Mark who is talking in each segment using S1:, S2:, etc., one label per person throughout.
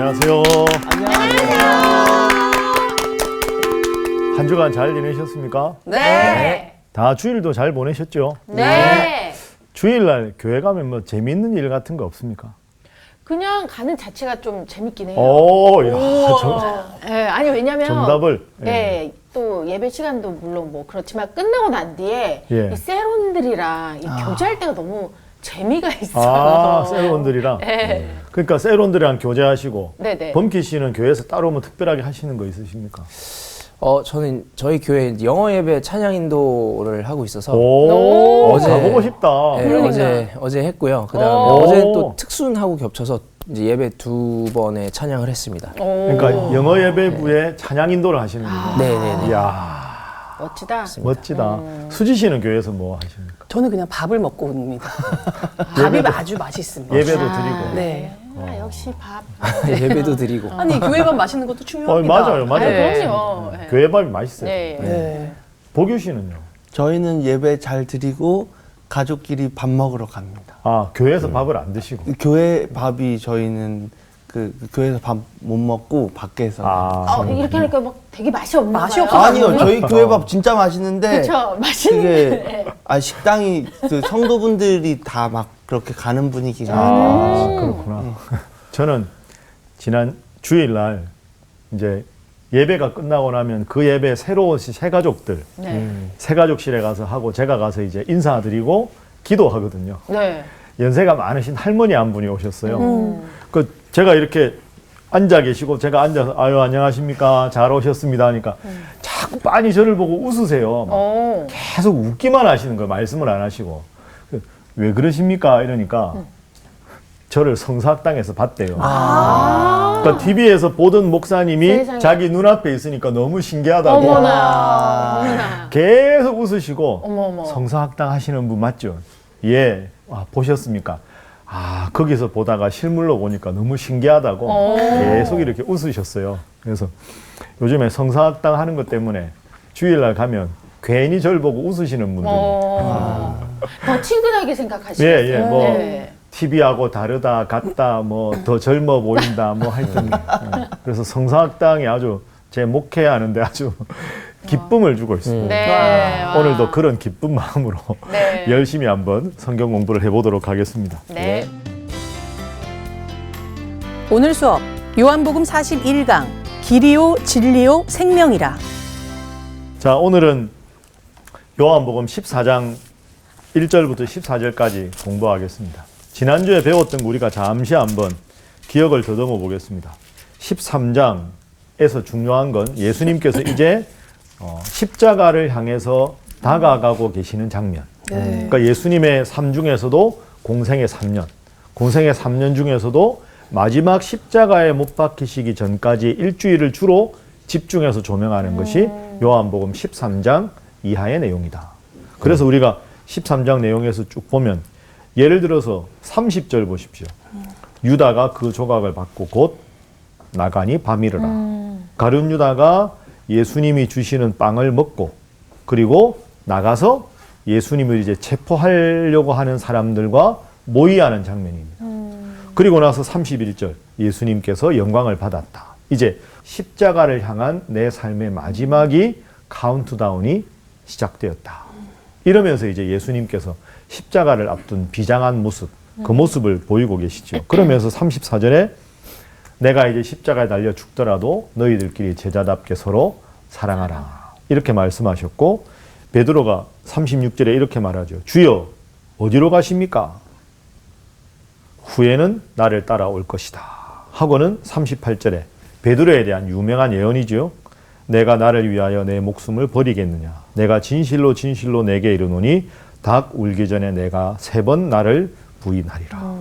S1: 안녕하세요.
S2: 안녕하세요.
S1: 한 주간 잘 지내셨습니까?
S2: 네.
S1: 다 주일도 잘 보내셨죠?
S2: 네.
S1: 주일날 교회 가면 뭐 재미있는 일 같은 거 없습니까?
S2: 그냥 가는 자체가 좀 재밌긴 해요.
S1: 오, 야,
S2: 네, 아니 왜냐면
S1: 정답을.
S2: 네, 또 예배 시간도 물론 뭐 그렇지만 끝나고 난 뒤에
S1: 예.
S2: 이 세론들이랑 이 교제할 때가 너무 재미가 있어요.
S1: 아, 세론들이랑.
S2: 네.
S1: 그러니까 세론들이랑 교제하시고.
S2: 네네.
S1: 범키 씨는 교회에서 따로 뭐 특별하게 하시는 거 있으십니까?
S3: 저는 저희 교회 이제 영어 예배 찬양 인도를 하고 있어서
S1: 오,
S3: 어제-
S1: 가보고 싶다.
S3: 네,
S2: 그러니까.
S3: 어제 했고요. 그다음에
S1: 오.
S3: 어제는 또 특순하고 겹쳐서 이제 예배 2번의 찬양을 했습니다.
S1: 그러니까 영어 예배부에 찬양 인도를 하시는 거예요.
S3: 네네네.
S1: 이야,
S2: 멋지다.
S1: 멋지다. 수지 씨는 교회에서 뭐 하십니까?
S4: 저는 그냥 밥을 먹고 옵니다. 밥이 아주 맛있습니다.
S1: 예배도 드리고.
S4: 네.
S2: 아, 역시 밥.
S3: 예배도 드리고.
S4: 아니 교회밥 맛있는 것도 중요합니다.
S1: 맞아요, 맞아요.
S2: 네, 그럼요. 네.
S1: 교회밥이 맛있어요.
S2: 네.
S4: 네.
S1: 보규 씨는요?
S5: 저희는 예배 잘 드리고 가족끼리 밥 먹으러 갑니다.
S1: 아, 교회에서 밥을 안 드시고.
S5: 교회 밥이 저희는 그 교회에서 밥 못 먹고 밖에서.
S2: 이렇게 하니까 막 되게 맛이 없나
S4: 맛이
S2: 봐요.
S4: 없어서
S5: 아니요, 저희 교회 밥 진짜 맛있는데
S2: 그쵸, 맛있는데.
S5: 그게 식당이 그 성도분들이 다 막 그렇게 가는 분위기가.
S1: 그렇구나. 저는 지난 주일날 이제 예배가 끝나고 나면 그 예배 새로 오신 새가족들,
S2: 네.
S1: 새가족실에 가서 하고 제가 가서 이제 인사드리고 기도하거든요.
S2: 네.
S1: 연세가 많으신 할머니 한 분이 오셨어요. 그 제가 이렇게 앉아 계시고 제가 앉아서 아유 안녕하십니까 잘 오셨습니다 하니까 자꾸 빤히 저를 보고 웃으세요. 막
S2: 오.
S1: 계속 웃기만 하시는 거예요. 말씀을 안 하시고. 왜 그러십니까? 이러니까 저를 성사학당에서 봤대요. 그러니까 TV에서 보던 목사님이
S2: 세상에.
S1: 자기 눈앞에 있으니까 너무 신기하다고
S2: 어머나. 어머나.
S1: 계속 웃으시고
S2: 어머.
S1: 성사학당 하시는 분 맞죠? 예. 아, 보셨습니까? 아, 거기서 보다가 실물로 보니까 너무 신기하다고 계속 이렇게 웃으셨어요. 그래서 요즘에 성사학당 하는 것 때문에 주일날 가면 괜히 저를 보고 웃으시는 분들이
S2: 더 친근하게 생각하시죠.
S1: 예, 뭐
S2: 네.
S1: TV하고 다르다, 같다, 뭐 더 젊어 보인다, 뭐 하여튼 그래서 성사학당이 아주 제 목회하는데 아주 기쁨을 주고 있습니다.
S2: 네. 와.
S1: 오늘도 그런 기쁜 마음으로
S2: 네.
S1: 열심히 한번 성경 공부를 해보도록 하겠습니다.
S2: 네.
S4: 오늘 수업 요한복음 41강 길이요 진리요 생명이라.
S1: 자, 오늘은 요한복음 14장 1절부터 14절까지 공부하겠습니다. 지난주에 배웠던 거 우리가 잠시 한번 기억을 더듬어 보겠습니다. 13장에서 중요한 건 예수님께서 이제 십자가를 향해서 다가가고 계시는 장면. 그러니까 예수님의 삶 중에서도 공생의 3년, 공생의 3년 중에서도 마지막 십자가에 못 박히시기 전까지 일주일을 주로 집중해서 조명하는 것이 요한복음 13장 이하의 내용이다. 그래서 우리가 13장 내용에서 쭉 보면 예를 들어서 30절 보십시오. 유다가 그 조각을 받고 곧 나가니 밤이르라. 가룟 유다가 예수님이 주시는 빵을 먹고 그리고 나가서 예수님을 이제 체포하려고 하는 사람들과 모의하는 장면입니다. 그리고 나서 31절 예수님께서 영광을 받았다. 이제 십자가를 향한 내 삶의 마지막이 카운트다운이 시작되었다. 이러면서 이제 예수님께서 십자가를 앞둔 비장한 모습, 그 모습을 보이고 계시죠. 그러면서 34절에 내가 이제 십자가에 달려 죽더라도 너희들끼리 제자답게 서로 사랑하라. 이렇게 말씀하셨고 베드로가 36절에 이렇게 말하죠. 주여 어디로 가십니까? 후에는 나를 따라올 것이다. 하고는 38절에 베드로에 대한 유명한 예언이죠. 내가 나를 위하여 내 목숨을 버리겠느냐. 내가 진실로 진실로 내게 이르노니 닭 울기 전에 내가 3번 나를 부인하리라.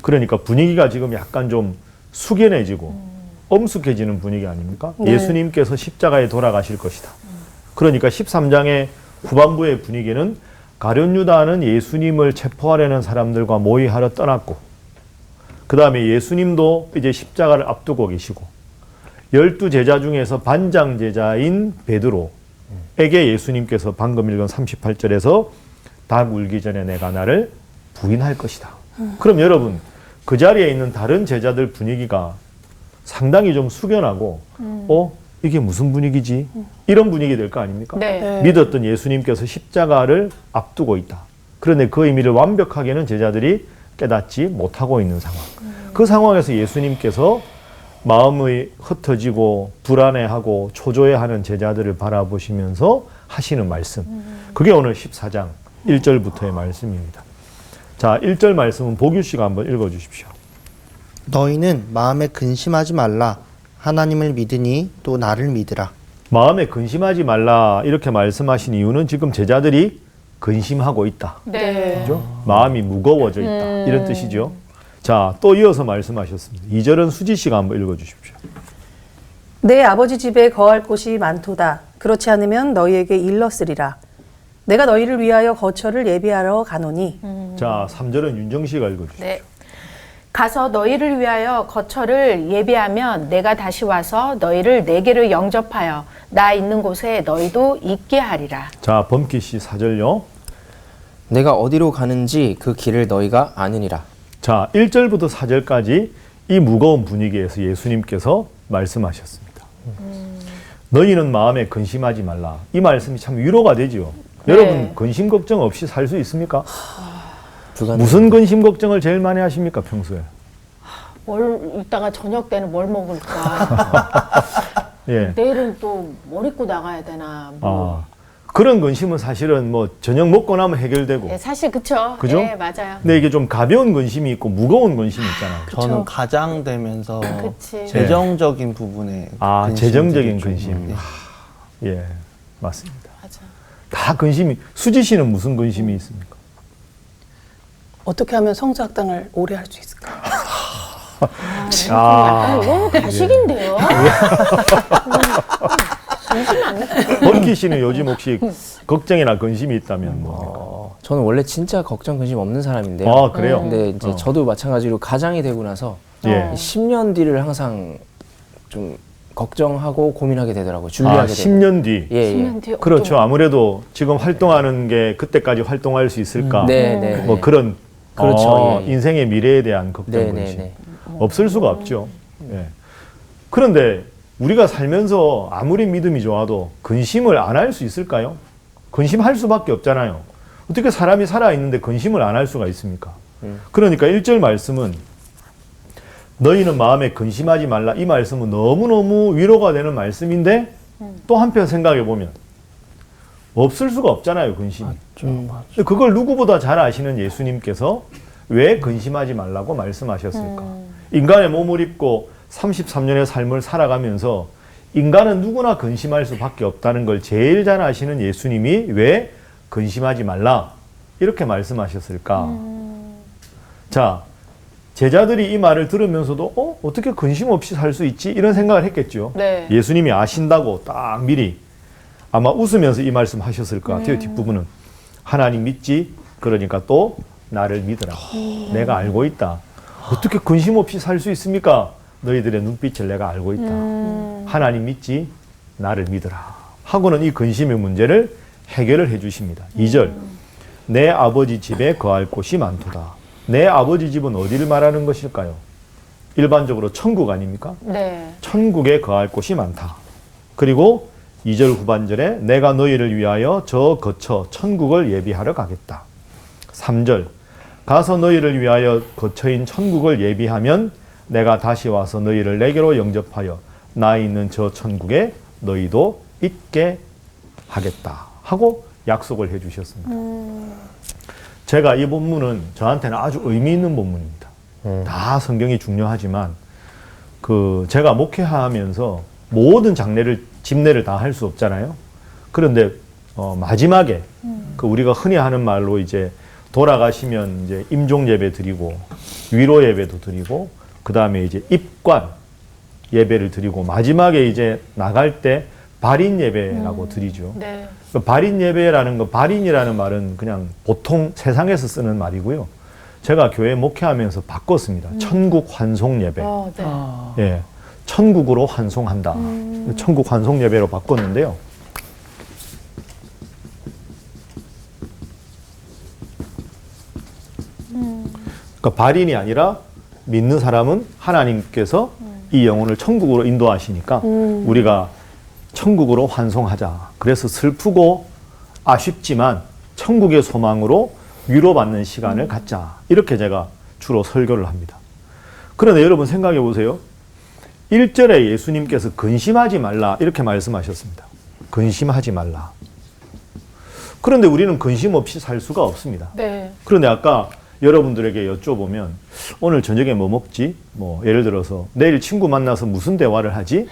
S1: 그러니까 분위기가 지금 약간 좀 숙연해지고 엄숙해지는 분위기 아닙니까?
S4: 네.
S1: 예수님께서 십자가에 돌아가실 것이다. 그러니까 13장의 후반부의 분위기는 가룟 유다는 예수님을 체포하려는 사람들과 모의하러 떠났고 그 다음에 예수님도 이제 십자가를 앞두고 계시고 12제자 중에서 반장 제자인 베드로에게 예수님께서 방금 읽은 38절에서 닭 울기 전에 내가 나를 부인할 것이다. 그럼 여러분 그 자리에 있는 다른 제자들 분위기가 상당히 좀 숙연하고 이게 무슨 분위기지? 이런 분위기 될 거 아닙니까?
S2: 네.
S1: 믿었던 예수님께서 십자가를 앞두고 있다. 그런데 그 의미를 완벽하게는 제자들이 깨닫지 못하고 있는 상황. 그 상황에서 예수님께서 마음이 흩어지고 불안해하고 초조해하는 제자들을 바라보시면서 하시는 말씀. 그게 오늘 14장 1절부터의 말씀입니다. 자, 1절 말씀은 보규 씨가 한번 읽어 주십시오.
S6: 너희는 마음에 근심하지 말라. 하나님을 믿으니 또 나를 믿으라.
S1: 마음에 근심하지 말라 이렇게 말씀하신 이유는 지금 제자들이 근심하고 있다.
S2: 네.
S1: 그죠? 마음이 무거워져 있다. 이런 뜻이죠. 자, 또 이어서 말씀하셨습니다. 2절은 수지 씨가 한번 읽어 주십시오.
S4: 내 아버지 집에 거할 곳이 많도다. 그렇지 않으면 너희에게 일렀으리라. 내가 너희를 위하여 거처를 예비하러 가노니.
S1: 자, 3절은 윤정 씨가 읽어 주십시오.
S2: 네. 가서 너희를 위하여 거처를 예비하면 내가 다시 와서 너희를 내게로 영접하여 나 있는 곳에 너희도 있게 하리라.
S1: 자, 범키 씨 4절요.
S3: 내가 어디로 가는지 그 길을 너희가 아느니라.
S1: 자, 1절부터 4절까지 이 무거운 분위기에서 예수님께서 말씀하셨습니다. 너희는 마음에 근심하지 말라. 이 말씀이 참 위로가 되지요.
S2: 네.
S1: 여러분 근심 걱정 없이 살 수 있습니까?
S3: 불가능.
S1: 무슨 근심 걱정을 제일 많이 하십니까, 평소에?
S2: 이따가 저녁 때는 뭘 먹을까?
S1: 예.
S2: 내일은 또 뭘 입고 나가야 되나? 뭐.
S1: 그런 근심은 사실은 뭐 저녁 먹고 나면 해결되고.
S2: 네, 사실 그쵸.
S1: 그죠?
S2: 네, 맞아요.
S1: 근데 이게 좀 가벼운 근심이 있고 무거운 근심이 있잖아요.
S5: 저는 가장되면서
S2: 그치.
S5: 재정적인 부분에 근심이
S1: 재정적인
S5: 되게 좀,
S1: 근심.
S5: 네.
S1: 예, 맞습니다.
S2: 맞아.
S1: 다 근심이. 수지 씨는 무슨 근심이 있습니까?
S4: 어떻게 하면 성사학당을 오래 할 수 있을까?
S2: 약간 이거 가식인데요.
S1: 범키 씨는 요즘 혹시 걱정이나 근심이 있다면 뭡니까?
S3: 저는 원래 진짜 걱정 근심 없는 사람인데요.
S1: 아, 그래요?
S3: 근데 이제 저도 마찬가지로 가장이 되고 나서
S1: 예.
S3: 10년 뒤를 항상 좀 걱정하고 고민하게 되더라고요. 준비하게 되고.
S1: 10년 뒤.
S3: 예, 예.
S2: 10년 뒤에
S1: 그렇죠.
S2: 어떤-
S1: 아무래도 지금 활동하는 게 그때까지 활동할 수 있을까?
S3: 네, 네.
S1: 뭐
S3: 네.
S1: 그런
S3: 그렇죠. 예, 예.
S1: 인생의 미래에 대한 걱정,
S3: 네,
S1: 근심.
S3: 네, 네.
S1: 없을 수가 없죠. 예. 그런데 우리가 살면서 아무리 믿음이 좋아도 근심을 안 할 수 있을까요? 근심할 수밖에 없잖아요. 어떻게 사람이 살아있는데 근심을 안 할 수가 있습니까? 그러니까 1절 말씀은 너희는 마음에 근심하지 말라. 이 말씀은 너무너무 위로가 되는 말씀인데 또 한편 생각해 보면 없을 수가 없잖아요, 근심이. 근데 그걸 누구보다 잘 아시는 예수님께서 왜 근심하지 말라고 말씀하셨을까? 인간의 몸을 입고 33년의 삶을 살아가면서 인간은 누구나 근심할 수밖에 없다는 걸 제일 잘 아시는 예수님이 왜 근심하지 말라 이렇게 말씀하셨을까? 자, 제자들이 이 말을 들으면서도 어떻게 근심 없이 살 수 있지? 이런 생각을 했겠죠.
S2: 네.
S1: 예수님이 아신다고 딱 미리 아마 웃으면서 이 말씀 하셨을 것 같아요. 뒷부분은 하나님 믿지? 그러니까 또 나를 믿으라. 내가 알고 있다. 어떻게 근심 없이 살 수 있습니까? 너희들의 눈빛을 내가 알고 있다. 하나님 믿지? 나를 믿으라. 하고는 이 근심의 문제를 해결을 해 주십니다. 2절. 내 아버지 집에 거할 곳이 많도다. 내 아버지 집은 어디를 말하는 것일까요? 일반적으로 천국 아닙니까?
S2: 네.
S1: 천국에 거할 곳이 많다. 그리고 2절 후반절에 내가 너희를 위하여 저 거처 천국을 예비하러 가겠다. 3절 가서 너희를 위하여 거처인 천국을 예비하면 내가 다시 와서 너희를 내게로 영접하여 나 있는 저 천국에 너희도 있게 하겠다 하고 약속을 해 주셨습니다. 제가 이 본문은 저한테는 아주 의미 있는 본문입니다. 다 성경이 중요하지만 제가 목회하면서 모든 집례를 다 할 수 없잖아요. 그런데 마지막에 우리가 흔히 하는 말로 이제 돌아가시면 이제 임종 예배 드리고 위로 예배도 드리고 그 다음에 이제 입관 예배를 드리고 마지막에 이제 나갈 때 발인 예배라고 드리죠.
S2: 네.
S1: 그 발인 예배라는 거, 발인이라는 말은 그냥 보통 세상에서 쓰는 말이고요. 제가 교회 목회하면서 바꿨습니다. 천국 환송 예배.
S2: 네.
S1: 예, 천국으로 환송한다. 천국 환송 예배로 바꿨는데요. 그러니까 발인이 아니라 믿는 사람은 하나님께서 이 영혼을 천국으로 인도하시니까 우리가 천국으로 환송하자. 그래서 슬프고 아쉽지만 천국의 소망으로 위로받는 시간을 갖자. 이렇게 제가 주로 설교를 합니다. 그런데 여러분 생각해 보세요. 1절에 예수님께서 근심하지 말라 이렇게 말씀하셨습니다. 근심하지 말라. 그런데 우리는 근심 없이 살 수가 없습니다.
S2: 네.
S1: 그런데 아까 여러분들에게 여쭤보면 오늘 저녁에 뭐 먹지? 뭐 예를 들어서 내일 친구 만나서 무슨 대화를 하지?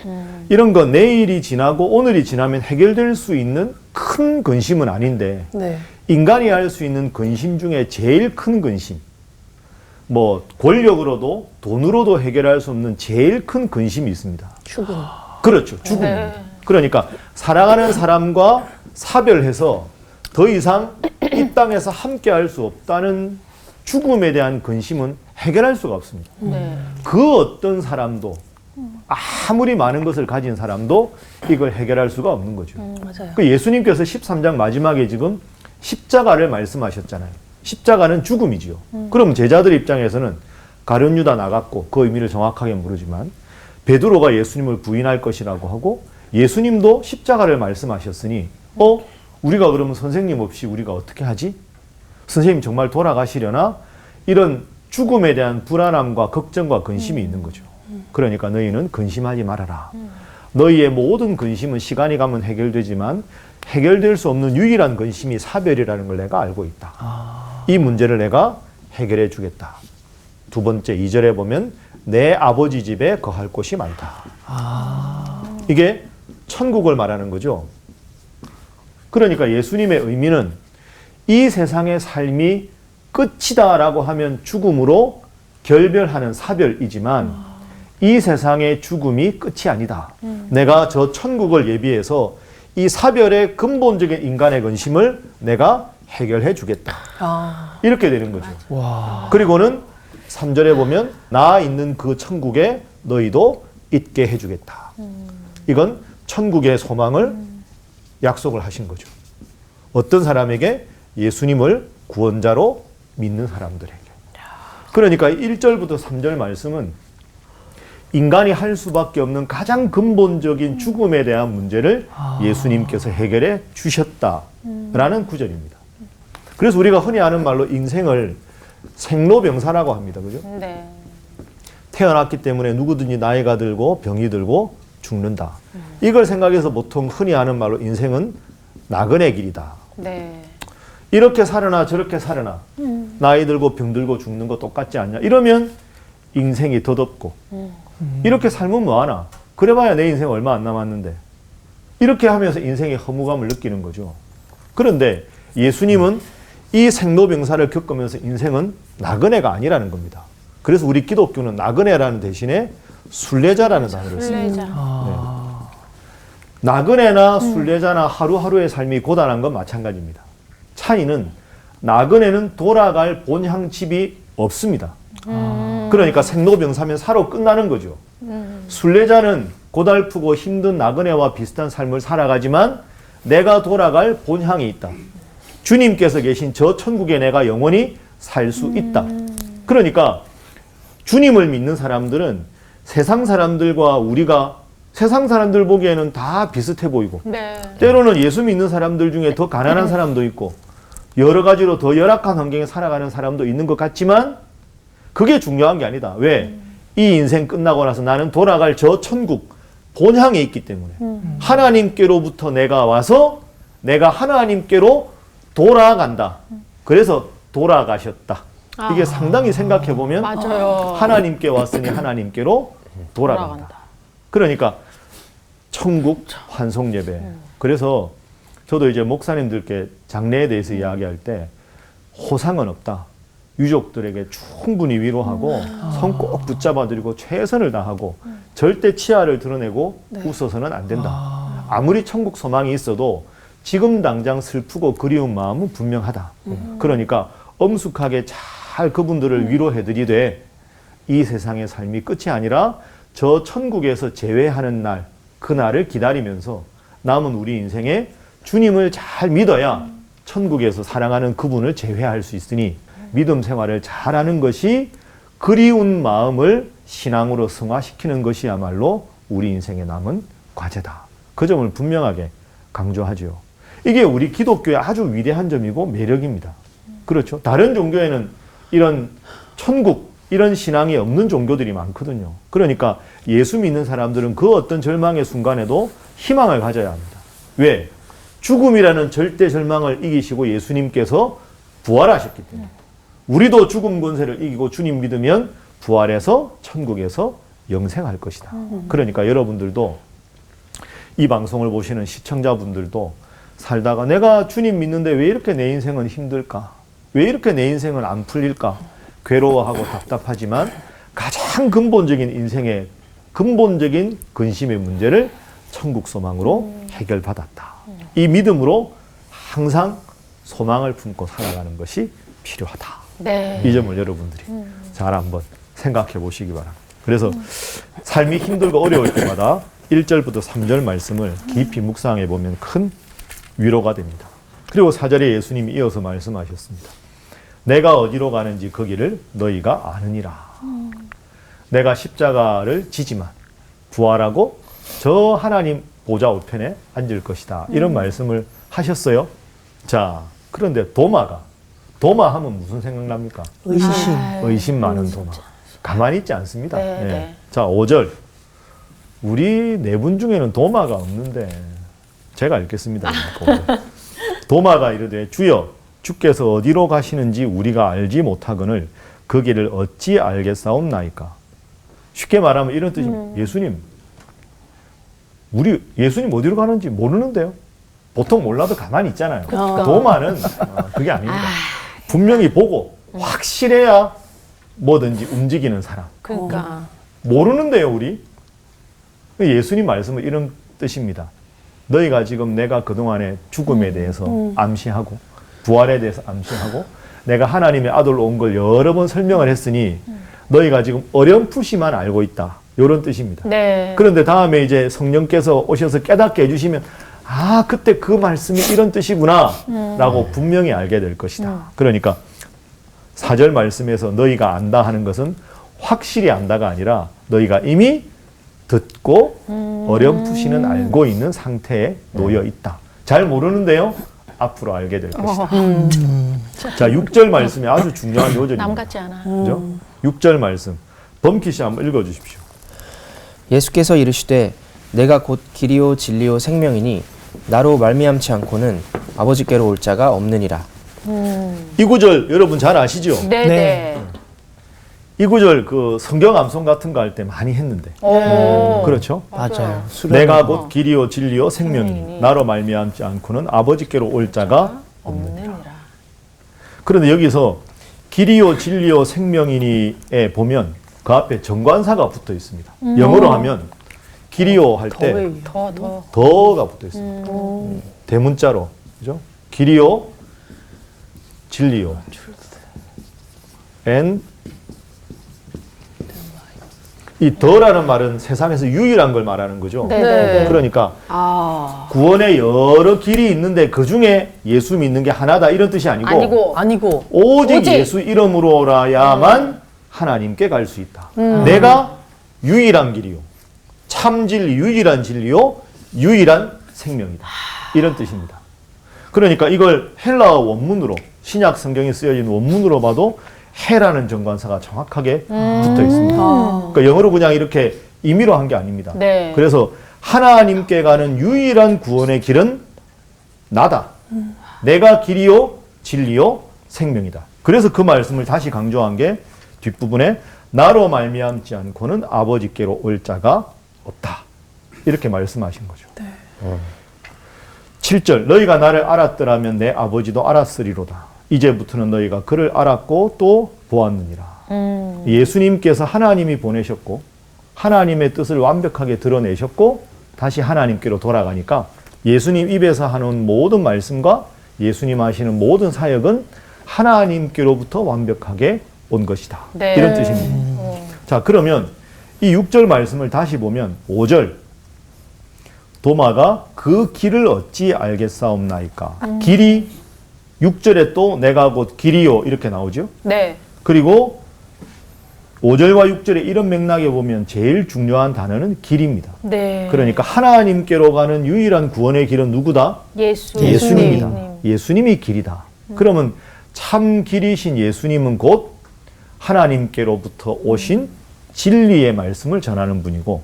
S1: 이런 거 내일이 지나고 오늘이 지나면 해결될 수 있는 큰 근심은 아닌데
S4: 네.
S1: 인간이 할 수 있는 근심 중에 제일 큰 근심, 뭐 권력으로도 돈으로도 해결할 수 없는 제일 큰 근심이 있습니다.
S4: 죽음.
S1: 그렇죠. 죽음입니다. 그러니까 사랑하는 사람과 사별해서 더 이상 이 땅에서 함께 할 수 없다는 죽음에 대한 근심은 해결할 수가 없습니다.
S2: 네.
S1: 그 어떤 사람도 아무리 많은 것을 가진 사람도 이걸 해결할 수가 없는 거죠.
S4: 맞아요.
S1: 그 예수님께서 13장 마지막에 지금 십자가를 말씀하셨잖아요. 십자가는 죽음이지요. 그럼 제자들 입장에서는 가룟 유다 나갔고 그 의미를 정확하게 모르지만 베드로가 예수님을 부인할 것이라고 하고 예수님도 십자가를 말씀하셨으니 우리가 그러면 선생님 없이 우리가 어떻게 하지? 선생님 정말 돌아가시려나? 이런 죽음에 대한 불안함과 걱정과 근심이 있는 거죠. 그러니까 너희는 근심하지 말아라. 너희의 모든 근심은 시간이 가면 해결되지만 해결될 수 없는 유일한 근심이 사별이라는 걸 내가 알고 있다. 이 문제를 내가 해결해 주겠다. 두 번째 2절에 보면 내 아버지 집에 거할 곳이 많다. 이게 천국을 말하는 거죠. 그러니까 예수님의 의미는 이 세상의 삶이 끝이다라고 하면 죽음으로 결별하는 사별이지만 이 세상의 죽음이 끝이 아니다. 내가 저 천국을 예비해서 이 사별의 근본적인 인간의 근심을 내가 해결해 주겠다. 이렇게 되는 거죠. 그리고는 3절에 보면 나 있는 그 천국에 너희도 있게 해주겠다. 이건 천국의 소망을 약속을 하신 거죠. 어떤 사람에게? 예수님을 구원자로 믿는 사람들에게. 그러니까 1절부터 3절 말씀은 인간이 할 수밖에 없는 가장 근본적인 죽음에 대한 문제를 예수님께서 해결해 주셨다라는 구절입니다. 그래서 우리가 흔히 하는 말로 인생을 생로병사라고 합니다. 그죠?
S2: 네.
S1: 태어났기 때문에 누구든지 나이가 들고 병이 들고 죽는다. 이걸 생각해서 보통 흔히 하는 말로 인생은 나그네 길이다.
S2: 네.
S1: 이렇게 살으나 저렇게 살으나 나이 들고 병 들고 죽는 거 똑같지 않냐. 이러면 인생이 덧없고 이렇게 살면 뭐하나. 그래봐야 내 인생 얼마 안 남았는데. 이렇게 하면서 인생의 허무감을 느끼는 거죠. 그런데 예수님은 이 생로병사를 겪으면서 인생은 나그네가 아니라는 겁니다. 그래서 우리 기독교는 나그네라는 대신에 순례자라는 단어를 씁니다.
S2: 순례자.
S1: 나그네나 순례자나 하루하루의 삶이 고단한 건 마찬가지입니다. 차이는 나그네는 돌아갈 본향집이 없습니다. 그러니까 생로병사면 사로 끝나는 거죠. 순례자는 고달프고 힘든 나그네와 비슷한 삶을 살아가지만 내가 돌아갈 본향이 있다. 주님께서 계신 저 천국에 내가 영원히 살 수 있다. 그러니까 주님을 믿는 사람들은 세상 사람들과 우리가 세상 사람들 보기에는 다 비슷해 보이고
S2: 네.
S1: 때로는 예수 믿는 사람들 중에 더 가난한 사람도 있고 여러 가지로 더 열악한 환경에 살아가는 사람도 있는 것 같지만 그게 중요한 게 아니다. 왜? 이 인생 끝나고 나서 나는 돌아갈 저 천국 본향에 있기 때문에 하나님께로부터 내가 와서 내가 하나님께로 돌아간다. 그래서 돌아가셨다. 이게 상당히 생각해보면
S2: 맞아요.
S1: 하나님께 왔으니 하나님께로 돌아간다. 그러니까 천국 환송 예배. 그래서 저도 이제 목사님들께 장례에 대해서 이야기할 때 호상은 없다. 유족들에게 충분히 위로하고 손 꼭 붙잡아드리고 최선을 다하고 절대 치아를 드러내고 웃어서는 안 된다. 아무리 천국 소망이 있어도 지금 당장 슬프고 그리운 마음은 분명하다. 그러니까 엄숙하게 잘 그분들을 위로해드리되 이 세상의 삶이 끝이 아니라 저 천국에서 재회하는 날, 그날을 기다리면서 남은 우리 인생에 주님을 잘 믿어야 천국에서 사랑하는 그분을 재회할 수 있으니 믿음 생활을 잘하는 것이 그리운 마음을 신앙으로 승화시키는 것이야말로 우리 인생에 남은 과제다. 그 점을 분명하게 강조하죠. 이게 우리 기독교의 아주 위대한 점이고 매력입니다. 그렇죠. 다른 종교에는 이런 천국, 이런 신앙이 없는 종교들이 많거든요. 그러니까 예수 믿는 사람들은 그 어떤 절망의 순간에도 희망을 가져야 합니다. 왜? 죽음이라는 절대 절망을 이기시고 예수님께서 부활하셨기 때문에. 우리도 죽음 권세를 이기고 주님 믿으면 부활해서 천국에서 영생할 것이다. 그러니까 여러분들도 이 방송을 보시는 시청자분들도 살다가 내가 주님 믿는데 왜 이렇게 내 인생은 힘들까? 왜 이렇게 내 인생은 안 풀릴까? 괴로워하고 답답하지만 가장 근본적인 인생의 근본적인 근심의 문제를 천국 소망으로 해결받았다. 이 믿음으로 항상 소망을 품고 살아가는 것이 필요하다.
S2: 네.
S1: 이 점을 여러분들이 잘 한번 생각해 보시기 바랍니다. 그래서 삶이 힘들고 어려울 때마다 1절부터 3절 말씀을 깊이 묵상해 보면 큰 위로가 됩니다. 그리고 4절에 예수님이 이어서 말씀하셨습니다. 내가 어디로 가는지 그 길을 너희가 아느니라. 내가 십자가를 지지만 부활하고 저 하나님 보좌 우편에 앉을 것이다. 이런 말씀을 하셨어요. 자, 그런데 도마 하면 무슨 생각납니까? 의심 많은 도마. 가만히 있지 않습니다.
S2: 네, 네.
S1: 자, 5절. 우리 네 분 중에는 도마가 없는데 제가 읽겠습니다. 5절. 도마가 이르되 주여 주께서 어디로 가시는지 우리가 알지 못하거늘 그 길을 어찌 알겠사옵나이까. 쉽게 말하면 이런 뜻입니다. 예수님, 우리 예수님 어디로 가는지 모르는데요. 보통 몰라도 가만히 있잖아요. 도마는 그게 아닙니다. 분명히 보고 확실해야 뭐든지 움직이는 사람.
S2: 그러니까.
S1: 모르는데요, 우리. 예수님 말씀은 이런 뜻입니다. 너희가 지금 내가 그동안에 죽음에 대해서 암시하고 부활에 대해서 암시하고 내가 하나님의 아들로 온 걸 여러 번 설명을 했으니 너희가 지금 어렴풋이만 알고 있다. 이런 뜻입니다.
S2: 네.
S1: 그런데 다음에 이제 성령께서 오셔서 깨닫게 해주시면 아, 그때 그 말씀이 이런 뜻이구나 라고 분명히 알게 될 것이다. 그러니까 4절 말씀에서 너희가 안다 하는 것은 확실히 안다가 아니라 너희가 이미 듣고 어렴풋이는 알고 있는 상태에 놓여 있다. 잘 모르는데요. 앞으로 알게 될 것이다. 자, 6절 말씀이 아주 중요한 요절입니다.
S2: 남 같지 않아.
S1: 그죠? 6절 말씀. 범키 씨 한번 읽어 주십시오.
S3: 예수께서 이르시되 내가 곧 길이요 진리요 생명이니 나로 말미암지 않고는 아버지께로 올 자가 없느니라.
S1: 이 구절 여러분 잘 아시죠?
S2: 네, 네.
S1: 이 구절 그 성경 암송 같은 거 할 때 많이 했는데.
S2: 오.
S1: 그렇죠?
S6: 맞아요.
S1: 내가 곧 길이요 진리요 생명이니 나로 말미암지 않고는 아버지께로 올 자가
S2: 없느니라.
S1: 그런데 여기서 길이요 진리요 생명이니에 보면 그 앞에 정관사가 붙어 있습니다. 영어로 하면 길이요 할 때 더가 붙어 있습니다. 대문자로. 그죠? 길이요 진리요 and 이 더라는 말은 세상에서 유일한 걸 말하는 거죠.
S2: 네, 네.
S1: 그러니까
S2: 아.
S1: 구원에 여러 길이 있는데 그 중에 예수 믿는 게 하나다 이런 뜻이 아니고
S4: 아니고
S1: 오직 예수 이름으로라야만 하나님께 갈 수 있다. 내가 유일한 길이요. 참 진리, 유일한 진리요. 유일한 생명이다. 이런 뜻입니다. 그러니까 이걸 헬라어 원문으로 신약 성경에 쓰여진 원문으로 봐도 해라는 정관사가 정확하게 붙어 있습니다. 그러니까 영어로 그냥 이렇게 임의로 한 게 아닙니다.
S2: 네.
S1: 그래서 하나님께 가는 유일한 구원의 길은 나다. 내가 길이요, 진리요, 생명이다. 그래서 그 말씀을 다시 강조한 게 뒷부분에 나로 말미암지 않고는 아버지께로 올 자가 없다. 이렇게 말씀하신 거죠. 7절 너희가 나를 알았더라면 내 아버지도 알았으리로다. 이제부터는 너희가 그를 알았고 또 보았느니라. 예수님께서 하나님이 보내셨고 하나님의 뜻을 완벽하게 드러내셨고 다시 하나님께로 돌아가니까 예수님 입에서 하는 모든 말씀과 예수님 하시는 모든 사역은 하나님께로부터 완벽하게 온 것이다.
S2: 네.
S1: 이런 뜻입니다. 자, 그러면 이 6절 말씀을 다시 보면 5절 도마가 그 길을 어찌 알겠사옵나이까. 길이 6절에 또 내가 곧 길이요 이렇게 나오죠.
S2: 네.
S1: 그리고 5절과 6절에 이런 맥락에 보면 제일 중요한 단어는 길입니다.
S2: 네.
S1: 그러니까 하나님께로 가는 유일한 구원의 길은 누구다?
S2: 예수님입니다.
S1: 예수님이 길이다. 그러면 참 길이신 예수님은 곧 하나님께로부터 오신 진리의 말씀을 전하는 분이고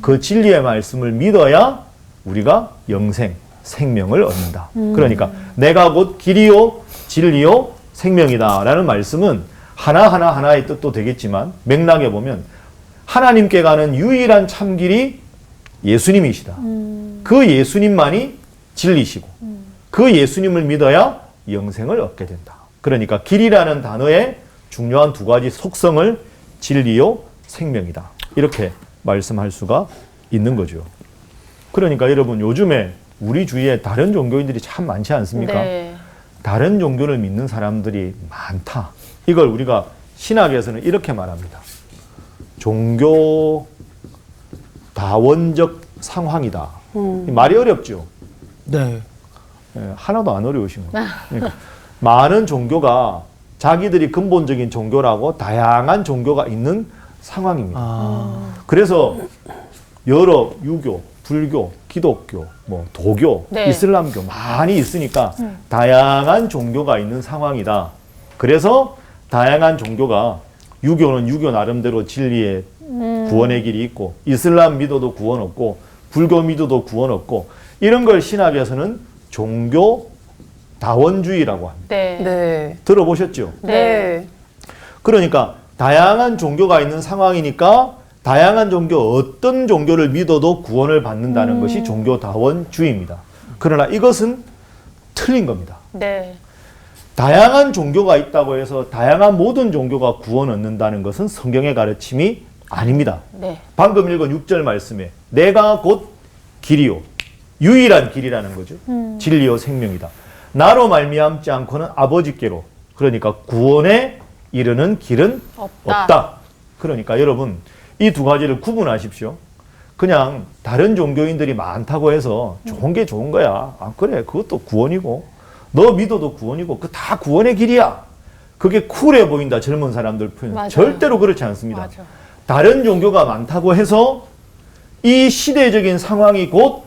S1: 그 진리의 말씀을 믿어야 우리가 영생, 생명을 얻는다. 그러니까 내가 곧 길이요, 진리요, 생명이다 라는 말씀은 하나의 뜻도 되겠지만 맥락에 보면 하나님께 가는 유일한 참 길이 예수님이시다. 그 예수님만이 진리시고 그 예수님을 믿어야 영생을 얻게 된다. 그러니까 길이라는 단어의 중요한 두 가지 속성을 진리요, 생명이다. 이렇게 말씀할 수가 있는 거죠. 그러니까 여러분 요즘에 우리 주위에 다른 종교인들이 참 많지 않습니까?
S2: 네.
S1: 다른 종교를 믿는 사람들이 많다. 이걸 우리가 신학에서는 이렇게 말합니다. 종교 다원적 상황이다. 말이 어렵죠?
S5: 네.
S1: 하나도 안 어려우신 거예요. 그러니까 많은 종교가 자기들이 근본적인 종교라고 다양한 종교가 있는 상황입니다. 그래서 여러 유교, 불교, 기독교, 뭐 도교,
S2: 네.
S1: 이슬람교 많이 있으니까 다양한 종교가 있는 상황이다. 그래서 다양한 종교가 유교는 유교 나름대로 진리의 구원의 길이 있고 이슬람 믿어도 구원 없고 불교 믿어도 구원 없고 이런 걸 신학에서는 종교 다원주의라고 합니다.
S2: 네.
S4: 네.
S1: 들어보셨죠?
S4: 네.
S1: 그러니까 다양한 종교가 있는 상황이니까 다양한 종교 어떤 종교를 믿어도 구원을 받는다는 것이 종교다원주의입니다. 그러나 이것은 틀린 겁니다.
S2: 네.
S1: 다양한 종교가 있다고 해서 다양한 모든 종교가 구원 얻는다는 것은 성경의 가르침이 아닙니다.
S2: 네.
S1: 방금 읽은 6절 말씀에 내가 곧 길이요 유일한 길이라는 거죠. 진리요 생명이다. 나로 말미암지 않고는 아버지께로 그러니까 구원에 이르는 길은 없다. 그러니까 여러분 이 두 가지를 구분하십시오. 그냥 다른 종교인들이 많다고 해서 좋은 게 좋은 거야. 아 그래 그것도 구원이고 너 믿어도 구원이고 그 다 구원의 길이야. 그게 쿨해 보인다 젊은 사람들 표현.
S2: 맞아요.
S1: 절대로 그렇지 않습니다.
S2: 맞아.
S1: 다른 종교가 많다고 해서 이 시대적인 상황이 곧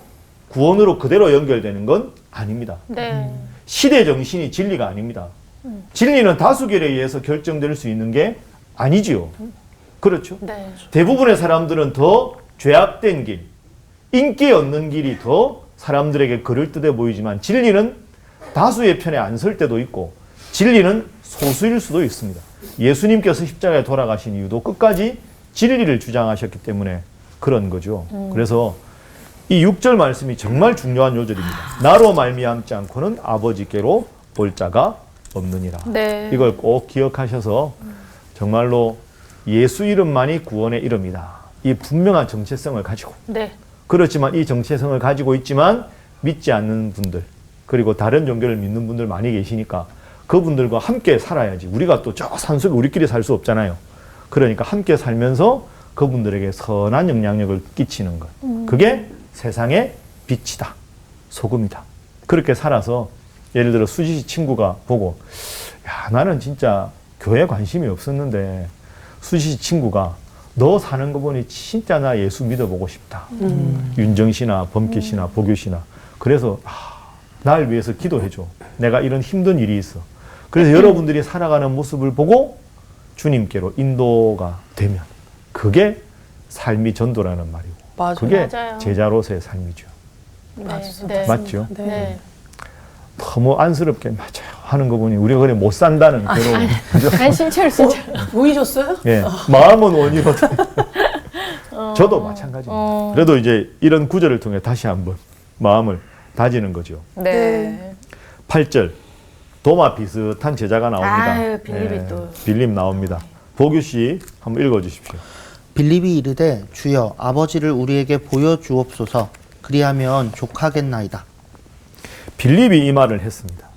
S1: 구원으로 그대로 연결되는 건 아닙니다.
S2: 네.
S1: 시대 정신이 진리가 아닙니다. 진리는 다수결에 의해서 결정될 수 있는 게 아니지요. 그렇죠?
S2: 네.
S1: 대부분의 사람들은 더 죄악된 길, 인기 얻는 길이 더 사람들에게 그럴듯해 보이지만 진리는 다수의 편에 안 설 때도 있고 진리는 소수일 수도 있습니다. 예수님께서 십자가에 돌아가신 이유도 끝까지 진리를 주장하셨기 때문에 그런 거죠. 그래서 이 6절 말씀이 정말 중요한 요절입니다. 나로 말미암지 않고는 아버지께로 올 자가 없느니라.
S2: 네.
S1: 이걸 꼭 기억하셔서 정말로 예수 이름만이 구원의 이름이다. 이 분명한 정체성을 가지고
S2: 네.
S1: 그렇지만 이 정체성을 가지고 있지만 믿지 않는 분들 그리고 다른 종교를 믿는 분들 많이 계시니까 그분들과 함께 살아야지. 우리가 또 저 산속에 우리끼리 살 수 없잖아요. 그러니까 함께 살면서 그분들에게 선한 영향력을 끼치는 것. 그게 세상의 빛이다. 소금이다. 그렇게 살아서 예를 들어 수지 씨 친구가 보고 야 나는 진짜 교회에 관심이 없었는데 수지 씨 친구가 너 사는 거 보니 진짜 나 예수 믿어보고 싶다. 윤정 씨나 범기 씨나 보교 씨나 그래서 날 위해서 기도해줘. 내가 이런 힘든 일이 있어. 그래서 여러분들이 살아가는 모습을 보고 주님께로 인도가 되면 그게 삶이 전도라는 말이고
S4: 맞아요.
S1: 그게
S2: 맞아요.
S1: 제자로서의 삶이죠.
S2: 네. 네.
S1: 맞죠?
S4: 네.
S2: 네.
S1: 너무 안쓰럽게 맞아요 하는 거 보니 우리가 그래 못 산다는 괴로움.
S2: 아니 신철 진짜.
S4: 보이셨어요?
S1: 예, 마음은 원이로도. 저도 마찬가지입니다. 그래도 이제 이런 구절을 통해 다시 한번 마음을 다지는 거죠.
S2: 네.
S1: 8절 도마 비슷한 제자가 나옵니다.
S2: 아유, 빌립이 또.
S1: 빌립 나옵니다. 보규 씨 한번 읽어주십시오.
S6: 빌립이 이르되 주여 아버지를 우리에게 보여주옵소서 그리하면 족하겠나이다.
S1: 빌립이 이 말을 했습니다.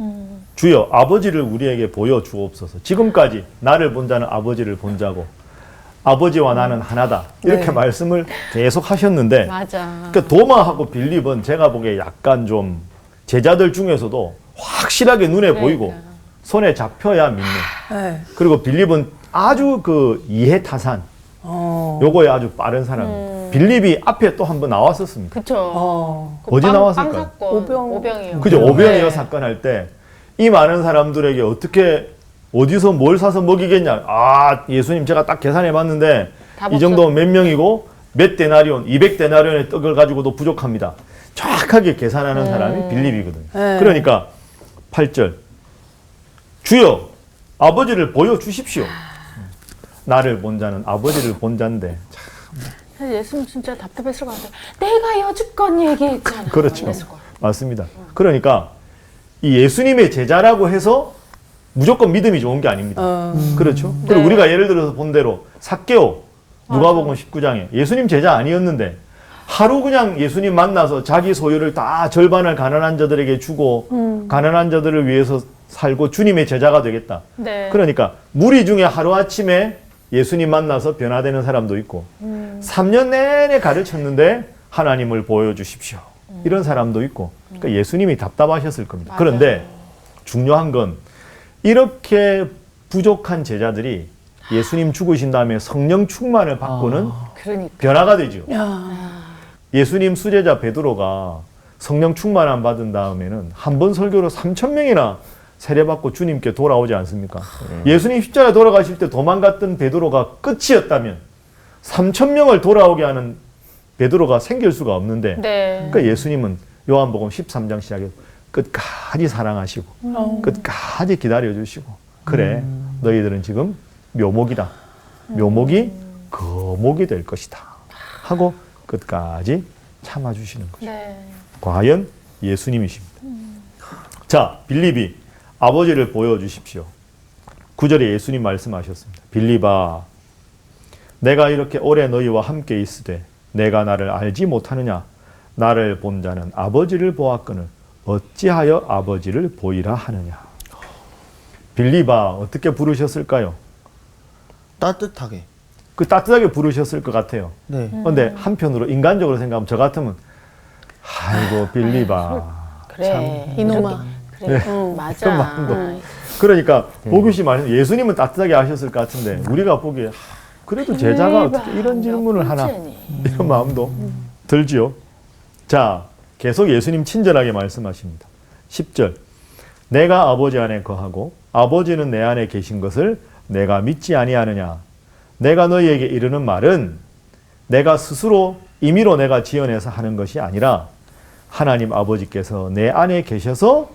S1: 주여 아버지를 우리에게 보여주옵소서. 지금까지 나를 본 자는 아버지를 본 자고 아버지와 나는 하나다. 이렇게
S4: 네.
S1: 말씀을 계속 하셨는데
S2: 맞아.
S1: 그러니까 도마하고 빌립은 제가 보기에 약간 좀 제자들 중에서도 확실하게 눈에 보이고 손에 잡혀야 믿는.
S4: 네.
S1: 그리고 빌립은 아주 그 이해타산, 요거에 아주 빠른 사람. 빌립이 앞에 또 한 번 나왔었습니다.
S2: 그쵸. 그
S1: 어디
S2: 빵
S1: 나왔을까?
S2: 사건, 오병이요.
S1: 그죠?
S2: 네.
S1: 오병이어 사건 할 때 이 많은 사람들에게 어떻게 어디서 뭘 사서 먹이겠냐? 아, 예수님 제가 딱 계산해 봤는데
S2: 다
S1: 이 정도면 몇 명이고 몇 데나리온, 200데나리온의 떡을 가지고도 부족합니다. 정확하게 계산하는 사람이 빌립이거든요.
S4: 네.
S1: 그러니까 8절 주여 아버지를 보여주십시오. 나를 본 자는 아버지를 본 자인데
S2: 예수님 진짜 답답했을 것 같아요. 내가 여지껏 얘기했잖아.
S1: 그렇죠.
S2: 이랬을 거야.
S1: 맞습니다. 그러니까 이 예수님의 제자라고 해서 무조건 믿음이 좋은 게 아닙니다. 그렇죠. 그리고
S2: 네.
S1: 우리가 예를 들어서 본 대로 삭개오 누가복음 19장에 예수님 제자 아니었는데 하루 그냥 예수님 만나서 자기 소유를 다 절반을 가난한 자들에게 주고 가난한 자들을 위해서 살고 주님의 제자가 되겠다.
S2: 네.
S1: 그러니까 무리 중에 하루아침에 예수님 만나서 변화되는 사람도 있고 3년 내내 가르쳤는데 하나님을 보여주십시오. 이런 사람도 있고 그러니까 예수님이 답답하셨을 겁니다.
S2: 맞아요.
S1: 그런데 중요한 건 이렇게 부족한 제자들이 예수님 죽으신 다음에 성령 충만을 받고는
S2: 그러니까.
S1: 변화가 되죠.
S4: 야.
S1: 예수님 수제자 베드로가 성령 충만함 받은 다음에는 한 번 설교로 3,000명이나 세례받고 주님께 돌아오지 않습니까? 예수님 십자가에 돌아가실 때 도망갔던 베드로가 끝이었다면 3,000명을 돌아오게 하는 베드로가 생길 수가 없는데
S2: 네.
S1: 그러니까 예수님은 요한복음 13장 시작에 끝까지 사랑하시고 끝까지 기다려주시고 그래 너희들은 지금 묘목이다. 묘목이 거목이 될 것이다. 하고 끝까지 참아주시는 거죠.
S2: 네.
S1: 과연 예수님이십니다. 자, 빌립이 아버지를 보여주십시오. 9절에 예수님 말씀하셨습니다. 빌립아, 내가 이렇게 오래 너희와 함께 있으되 내가 나를 알지 못하느냐? 나를 본 자는 아버지를 보았거늘 어찌하여 아버지를 보이라 하느냐? 빌립아, 어떻게 부르셨을까요?
S6: 따뜻하게.
S1: 그 따뜻하게 부르셨을 것 같아요.
S6: 네.
S1: 그런데 한편으로 인간적으로 생각하면 저 같으면 아이고 빌립아.
S2: 그래.
S4: 이놈아.
S2: 그래.
S1: 그런
S2: 맞아.
S1: 마음도. 그러니까 보규씨 말씀 예수님은 따뜻하게 하셨을 것 같은데 우리가 보기에 그래도 제자가 어떻게 이런 질문을 하나 이런 마음도 들지요. 자, 계속 예수님 친절하게 말씀하십니다. 10절 내가 아버지 안에 거하고 아버지는 내 안에 계신 것을 내가 믿지 아니하느냐. 내가 너희에게 이르는 말은 내가 스스로 임의로 내가 지어내서 하는 것이 아니라 하나님 아버지께서 내 안에 계셔서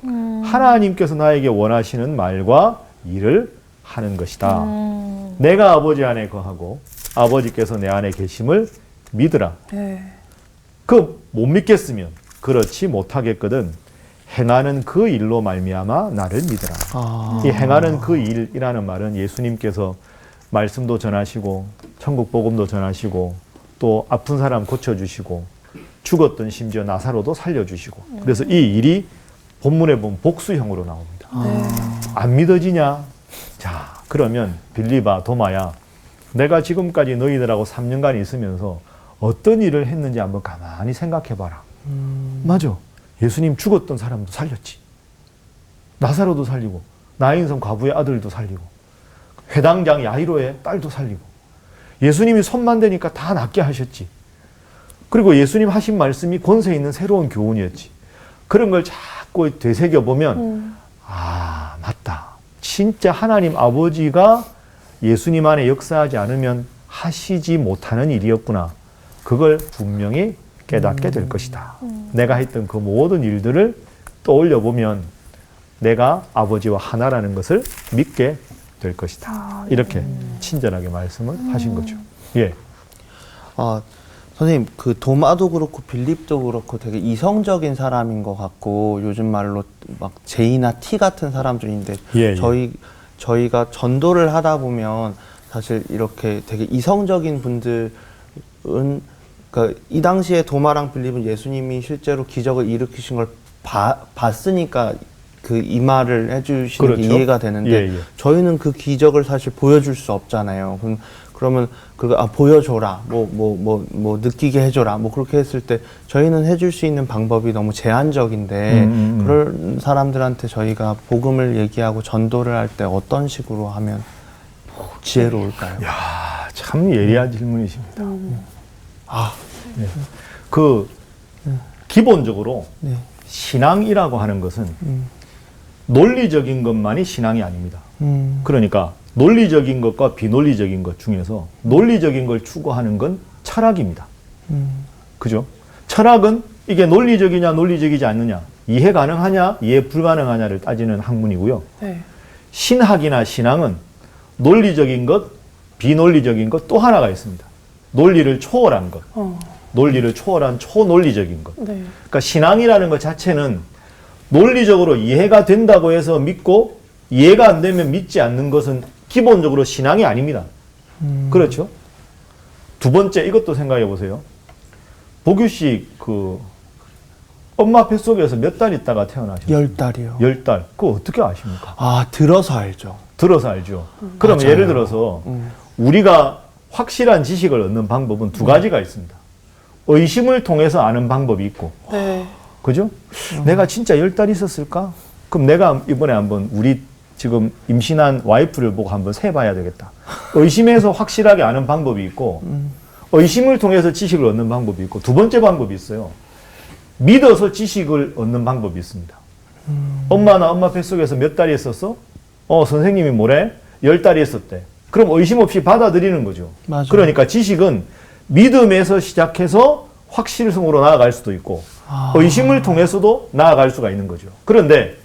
S1: 하나님께서 나에게 원하시는 말과 일을 하는 것이다. 내가 아버지 안에 거하고 아버지께서 내 안에 계심을 믿으라.
S4: 네.
S1: 그 못 믿겠으면 그렇지 못하겠거든 행하는 그 일로 말미암아 나를 믿으라. 이 행하는 그 일이라는 말은 예수님께서 말씀도 전하시고 천국 복음도 전하시고 또 아픈 사람 고쳐주시고 죽었던 심지어 나사로도 살려주시고 그래서 이 일이 본문에 보면 복수형으로 나옵니다. 안 믿어지냐? 자, 그러면 빌립아, 도마야, 내가 지금까지 너희들하고 3년간 있으면서 어떤 일을 했는지 한번 가만히 생각해봐라. 맞아. 예수님 죽었던 사람도 살렸지. 나사로도 살리고 나인성 과부의 아들도 살리고 회당장 야이로의 딸도 살리고 예수님이 손만 대니까 다 낫게 하셨지. 그리고 예수님 하신 말씀이 권세 있는 새로운 교훈이었지. 그런 걸 자꾸 되새겨보면 아, 맞다. 진짜 하나님 아버지가 예수님 안에 역사하지 않으면 하시지 못하는 일이었구나. 그걸 분명히 깨닫게 될 것이다. 내가 했던 그 모든 일들을 떠올려 보면 내가 아버지와 하나라는 것을 믿게 될 것이다. 이렇게 친절하게 말씀을 하신 거죠. 예.
S5: 아, 선생님, 그 도마도 그렇고 빌립도 그렇고 되게 이성적인 사람인 것 같고 요즘 말로 막 제이나 티 같은 사람들인데
S1: 예.
S5: 저희가 전도를 하다 보면 사실 이렇게 되게 이성적인 분들은 그러니까 이 당시에 도마랑 빌립은 예수님이 실제로 기적을 일으키신 걸 봤으니까 그 이 말을 해주시는
S1: 그렇죠.
S5: 게 이해가 되는데
S1: 예.
S5: 저희는 그 기적을 사실 보여줄 수 없잖아요. 그러면 그거 보여줘라, 뭐 느끼게 해줘라, 뭐 그렇게 했을 때 저희는 해줄 수 있는 방법이 너무 제한적인데 그런 사람들한테 저희가 복음을 얘기하고 전도를 할 때 어떤 식으로 하면 지혜로울까요?
S1: 아, 참 예리한 질문이십니다. 네. 기본적으로
S5: 네.
S1: 신앙이라고 하는 것은 논리적인 것만이 신앙이 아닙니다. 그러니까 논리적인 것과 비논리적인 것 중에서 논리적인 걸 추구하는 건 철학입니다. 그죠? 철학은 이게 논리적이냐 논리적이지 않느냐, 이해 가능하냐 이해 불가능하냐를 따지는 학문이고요.
S4: 네.
S1: 신학이나 신앙은 논리적인 것, 비논리적인 것 또 하나가 있습니다. 논리를 초월한 것, 논리를 초월한 초논리적인 것.
S4: 네.
S1: 그러니까 신앙이라는 것 자체는 논리적으로 이해가 된다고 해서 믿고 이해가 안 되면 믿지 않는 것은 기본적으로 신앙이 아닙니다. 그렇죠? 두 번째, 이것도 생각해 보세요. 보규 씨 엄마 뱃속에서 몇 달 있다가 태어나셨어요?
S5: 10달이요.
S1: 10달. 그거 어떻게 아십니까?
S5: 아, 들어서 알죠.
S1: 들어서 알죠. 그럼
S5: 맞아요.
S1: 예를 들어서 우리가 확실한 지식을 얻는 방법은 두 가지가 있습니다. 의심을 통해서 아는 방법이 있고,
S4: 네.
S1: 그죠? 내가 진짜 10달 있었을까? 그럼 내가 이번에 한번 우리 지금 임신한 와이프를 보고 한번 세봐야 되겠다. 의심해서 확실하게 아는 방법이 있고, 의심을 통해서 지식을 얻는 방법이 있고, 두 번째 방법이 있어요. 믿어서 지식을 얻는 방법이 있습니다. 엄마나 엄마 뱃속에서 몇 달이 있었어? 선생님이 뭐래? 10달이 있었대. 그럼 의심 없이 받아들이는 거죠.
S5: 맞아요.
S1: 그러니까 지식은 믿음에서 시작해서 확실성으로 나아갈 수도 있고, 의심을 통해서도 나아갈 수가 있는 거죠. 그런데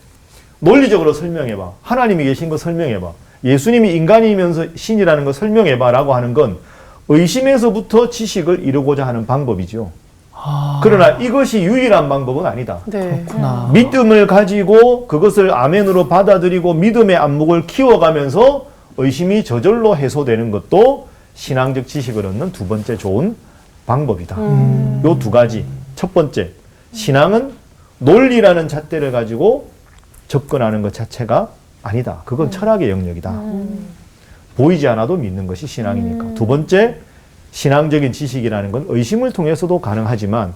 S1: 논리적으로 설명해봐. 하나님이 계신 거 설명해봐. 예수님이 인간이면서 신이라는 거 설명해봐 라고 하는 건 의심에서부터 지식을 이루고자 하는 방법이죠. 그러나 이것이 유일한 방법은 아니다.
S4: 네.
S5: 그렇구나.
S1: 믿음을 가지고 그것을 아멘으로 받아들이고 믿음의 안목을 키워가면서 의심이 저절로 해소되는 것도 신앙적 지식을 얻는 두 번째 좋은 방법이다. 요 두 가지. 첫 번째, 신앙은 논리라는 잣대를 가지고 접근하는 것 자체가 아니다. 그건 철학의 영역이다. 보이지 않아도 믿는 것이 신앙이니까. 두 번째, 신앙적인 지식이라는 건 의심을 통해서도 가능하지만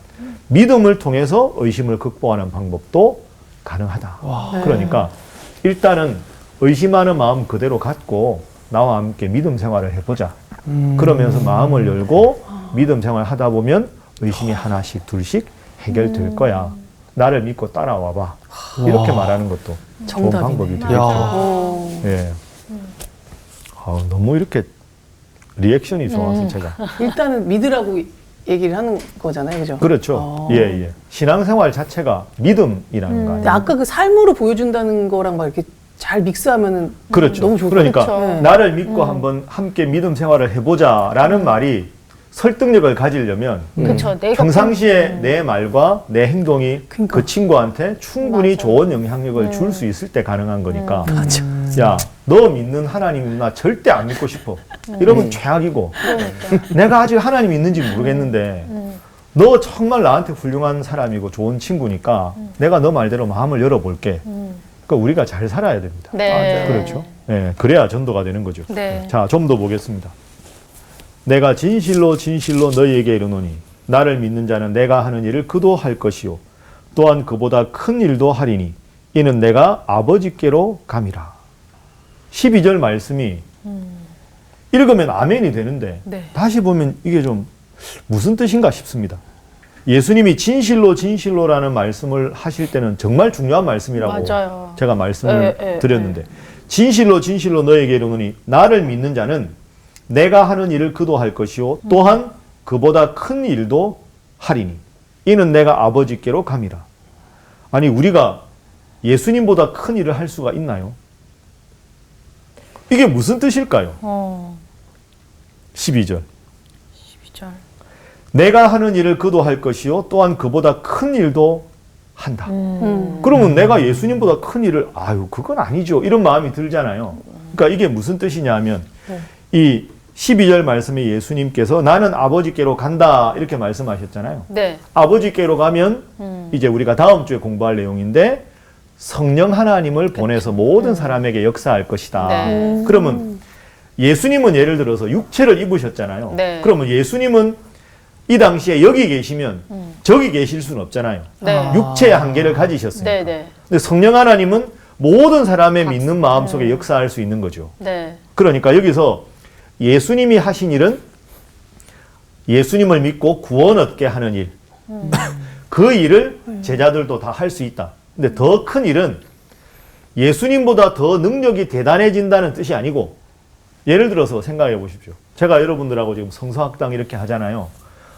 S1: 믿음을 통해서 의심을 극복하는 방법도 가능하다. 그러니까 일단은 의심하는 마음 그대로 갖고 나와 함께 믿음 생활을 해보자. 그러면서 마음을 열고 믿음 생활을 하다 보면 의심이 하나씩 둘씩 해결될 거야. 나를 믿고 따라와봐. 이렇게 말하는 것도 좋은
S4: 정답이네.
S1: 방법이 되겠죠.
S5: 야.
S1: 예. 너무 이렇게 리액션이 좋아서 제가.
S4: 일단은 믿으라고 얘기를 하는 거잖아요, 그죠?
S1: 그렇죠. 예. 신앙생활 자체가 믿음이라는 거
S4: 근데
S1: 아니에요?
S4: 아까 그 삶으로 보여준다는 거랑 막 이렇게 잘 믹스하면은
S1: 그렇죠.
S4: 너무 좋을
S1: 그러니까
S4: 것 같아요. 네.
S1: 나를 믿고 한번 함께 믿음 생활을 해보자라는 말이 설득력을 가지려면
S2: 그쵸. 내가
S1: 평상시에 내 말과 내 행동이
S4: 그러니까.
S1: 그 친구한테 충분히
S2: 맞아.
S1: 좋은 영향력을 줄 수 있을 때 가능한 거니까.
S4: 맞아.
S1: 야, 너 믿는 하나님 나 절대 안 믿고 싶어. 이러면 최악이고. 내가 아직 하나님 있는지 모르겠는데 너 정말 나한테 훌륭한 사람이고 좋은 친구니까 내가 너 말대로 마음을 열어볼게. 그러니까 우리가 잘 살아야 됩니다.
S2: 네.
S1: 그렇죠. 예, 그래야 전도가 되는 거죠.
S2: 네.
S1: 자, 좀 더 보겠습니다. 내가 진실로 진실로 너희에게 이르노니 나를 믿는 자는 내가 하는 일을 그도 할 것이요 또한 그보다 큰 일도 하리니 이는 내가 아버지께로 감이라. 12절 말씀이 읽으면 아멘이 되는데
S2: 네.
S1: 다시 보면 이게 좀 무슨 뜻인가 싶습니다. 예수님이 진실로 진실로라는 말씀을 하실 때는 정말 중요한 말씀이라고
S2: 맞아요.
S1: 제가 말씀을
S2: 예,
S1: 드렸는데 진실로 진실로 너에게 이르노니 나를 믿는 자는 내가 하는 일을 그도 할 것이요 또한 그보다 큰 일도 하리니 이는 내가 아버지께로 감이라. 아니 우리가 예수님보다 큰 일을 할 수가 있나요? 이게 무슨 뜻일까요? 12절
S2: 12절.
S1: 내가 하는 일을 그도 할 것이요 또한 그보다 큰 일도 한다. 그러면 내가 예수님보다 큰 일을 그건 아니죠. 이런 마음이 들잖아요. 그러니까 이게 무슨 뜻이냐 하면 이 12절 말씀에 예수님께서 나는 아버지께로 간다 이렇게 말씀하셨잖아요.
S2: 네.
S1: 아버지께로 가면 이제 우리가 다음 주에 공부할 내용인데 성령 하나님을 보내서 모든 사람에게 역사할 것이다.
S2: 네.
S1: 그러면 예수님은 예를 들어서 육체를 입으셨잖아요.
S2: 네.
S1: 그러면 예수님은 이 당시에 여기 계시면 저기 계실 수는 없잖아요.
S2: 네.
S1: 육체의 한계를 가지셨으니까.
S2: 네, 네.
S1: 근데 성령 하나님은 모든 사람의 믿는 마음 속에 역사할 수 있는 거죠.
S2: 네.
S1: 그러니까 여기서 예수님이 하신 일은 예수님을 믿고 구원 얻게 하는 일. 그 일을 제자들도 다 할 수 있다. 근데 더 큰 일은 예수님보다 더 능력이 대단해진다는 뜻이 아니고, 예를 들어서 생각해 보십시오. 제가 여러분들하고 지금 성서학당 이렇게 하잖아요.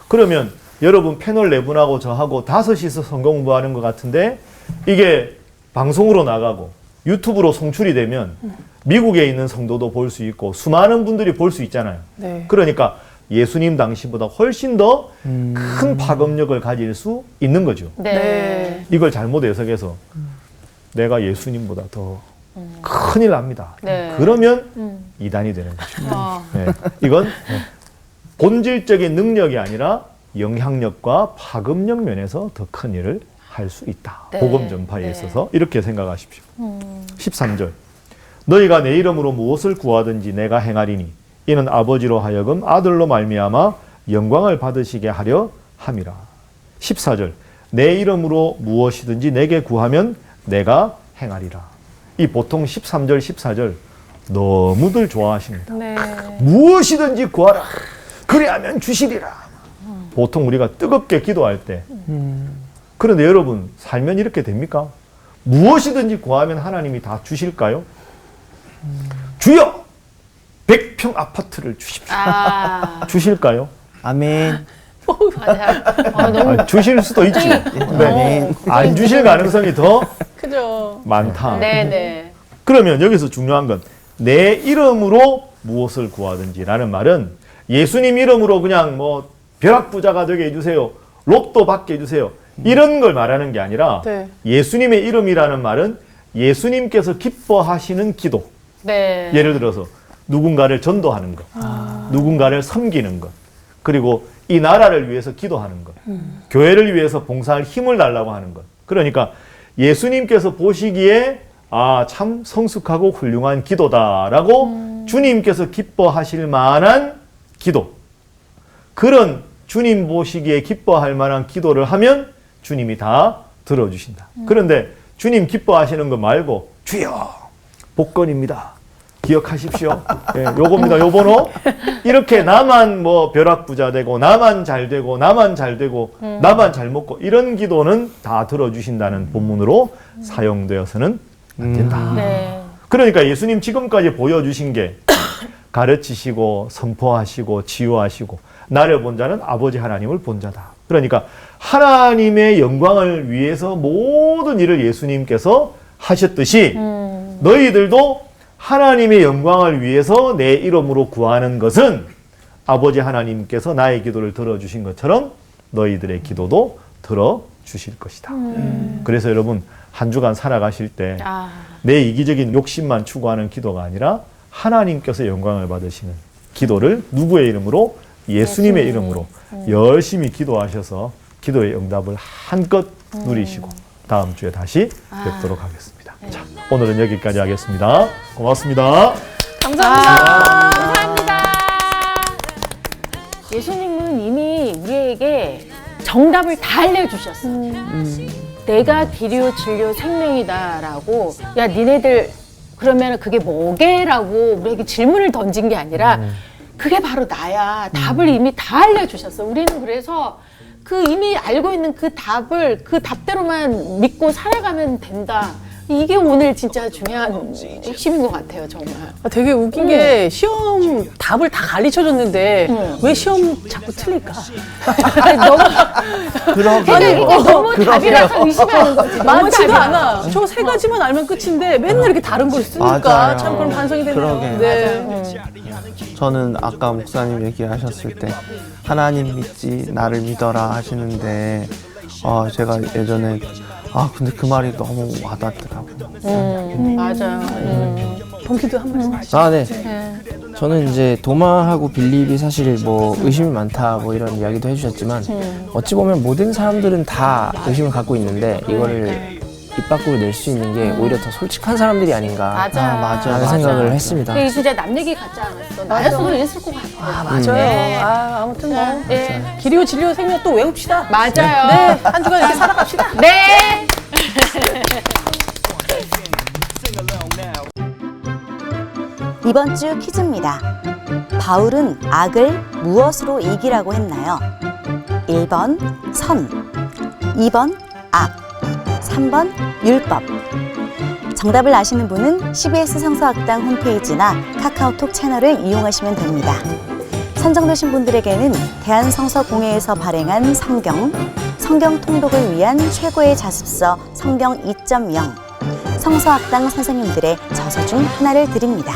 S1: 그러면 여러분 패널 네 분하고 저하고 5이서 성경 공부하는 것 같은데, 이게 방송으로 나가고 유튜브로 송출이 되면 미국에 있는 성도도 볼 수 있고 수많은 분들이 볼 수 있잖아요.
S4: 네.
S1: 그러니까 예수님 당시보다 훨씬 더 큰 파급력을 가질 수 있는 거죠.
S2: 네.
S1: 이걸 잘못 해석해서 내가 예수님보다 더 큰일 납니다.
S2: 네.
S1: 그러면 이단이 되는 거죠.
S2: 어.
S1: 네. 이건 본질적인 능력이 아니라 영향력과 파급력 면에서 더 큰 일을 할 수 있다.
S2: 네.
S1: 복음 전파에
S2: 네.
S1: 있어서 이렇게 생각하십시오. 13절 너희가 내 이름으로 무엇을 구하든지 내가 행하리니 이는 아버지로 하여금 아들로 말미암아 영광을 받으시게 하려 함이라. 14절 내 이름으로 무엇이든지 내게 구하면 내가 행하리라. 이 보통 13절 14절 너무들 좋아하십니다.
S2: 네.
S1: 무엇이든지 구하라. 그리하면 주시리라. 보통 우리가 뜨겁게 기도할 때. 그런데 여러분 살면 이렇게 됩니까? 무엇이든지 구하면 하나님이 다 주실까요? 주여 100평 아파트를 주십시오. 주실까요?
S6: 아멘.
S2: 맞아요. 너무
S1: 주실 수도 있죠. 근데 안 주실 가능성이 더
S4: 그죠.
S1: 많다.
S2: 네네.
S1: 그러면 여기서 중요한 건 내 이름으로 무엇을 구하든지라는 말은 예수님 이름으로 그냥 뭐 벼락부자가 되게 해주세요. 로또 받게 해주세요. 이런 걸 말하는 게 아니라
S4: 네.
S1: 예수님의 이름이라는 말은 예수님께서 기뻐하시는 기도.
S2: 네.
S1: 예를 들어서 누군가를 전도하는 것, 누군가를 섬기는 것, 그리고 이 나라를 위해서 기도하는 것, 교회를 위해서 봉사할 힘을 달라고 하는 것. 그러니까 예수님께서 보시기에 참 성숙하고 훌륭한 기도다라고 주님께서 기뻐하실 만한 기도. 그런 주님 보시기에 기뻐할 만한 기도를 하면 주님이 다 들어주신다. 그런데 주님 기뻐하시는 거 말고 주여 복권입니다. 기억하십시오. 예, 요겁니다. 요 번호. 이렇게 나만 뭐 벼락부자 되고 나만 잘 되고 나만 잘 되고 나만 잘 먹고 이런 기도는 다 들어주신다는 본문으로 사용되어서는 안 된다.
S2: 네.
S1: 그러니까 예수님 지금까지 보여주신 게 가르치시고 선포하시고 치유하시고 나를 본 자는 아버지 하나님을 본 자다. 그러니까 하나님의 영광을 위해서 모든 일을 예수님께서 하셨듯이 너희들도 하나님의 영광을 위해서 내 이름으로 구하는 것은 아버지 하나님께서 나의 기도를 들어주신 것처럼 너희들의 기도도 들어주실 것이다. 그래서 여러분 한 주간 살아가실 때 내 이기적인 욕심만 추구하는 기도가 아니라 하나님께서 영광을 받으시는 기도를 누구의 이름으로? 예수님의 이름으로 열심히 기도하셔서 기도의 응답을 한껏 누리시고 다음 주에 다시 뵙도록 하겠습니다. 자, 오늘은 여기까지 하겠습니다. 고맙습니다.
S2: 감사합니다. 예수님은 이미 우리에게 정답을 다 알려주셨어요. 내가 길이요 진리요 생명이다라고. 야 니네들 그러면 그게 뭐게라고 우리에게 질문을 던진 게 아니라 그게 바로 나야. 답을 이미 다 알려주셨어. 우리는 그래서 그 이미 알고 있는 그 답을 그 답대로만 믿고 살아가면 된다. 이게 오늘 진짜 중요한 핵심인 것 같아요, 정말.
S4: 되게 웃긴 게 시험 답을 다 가르쳐줬는데 왜 시험 자꾸 틀릴까?
S2: 너무
S6: 그러게요.
S2: 이게 너무 답이라서 의심하는 거지. 너무
S4: 많지도
S2: 답이라.
S4: 않아. 저 세 가지만 알면 끝인데 맨날 이렇게 다른 걸 쓰니까
S5: 맞아요.
S4: 참 그런 반성이 되네요.
S5: 그러게요.
S4: 네.
S5: 저는 아까 목사님 얘기하셨을 때 하나님 믿지 나를 믿어라 하시는데 제가 예전에 근데 그 말이 너무 와닿더라고요.
S2: 맞아요.
S4: 동기도 한 말씀 하시죠.
S3: 네. 저는 이제 도마하고 빌립이 사실 뭐 의심이 많다 뭐 이런 이야기도 해주셨지만 어찌 보면 모든 사람들은 다 의심을 갖고 있는데 이거를 입 밖으로 낼 수 있는 게 오히려 더 솔직한 사람들이 아닌가
S2: 맞아.
S3: 라는 생각을 했습니다.
S2: 이게 진짜 남 얘기 같지 않았어. 나였어도 이랬을 것 같아.
S4: 맞아요.
S2: 네.
S4: 아무튼 뭐
S2: 네.
S4: 길이요 진리요 생명 또 외웁시다.
S2: 맞아요.
S4: 네. 한 주간 이렇게 살아갑시다.
S2: 네.
S7: 이번 주 퀴즈입니다. 바울은 악을 무엇으로 이기라고 했나요? 1번 선, 2번 악, 3번 율법. 정답을 아시는 분은 CBS 성서학당 홈페이지나 카카오톡 채널을 이용하시면 됩니다. 선정되신 분들에게는 대한성서공회에서 발행한 성경 통독을 위한 최고의 자습서 성경 2.0, 성서학당 선생님들의 저서 중 하나를 드립니다.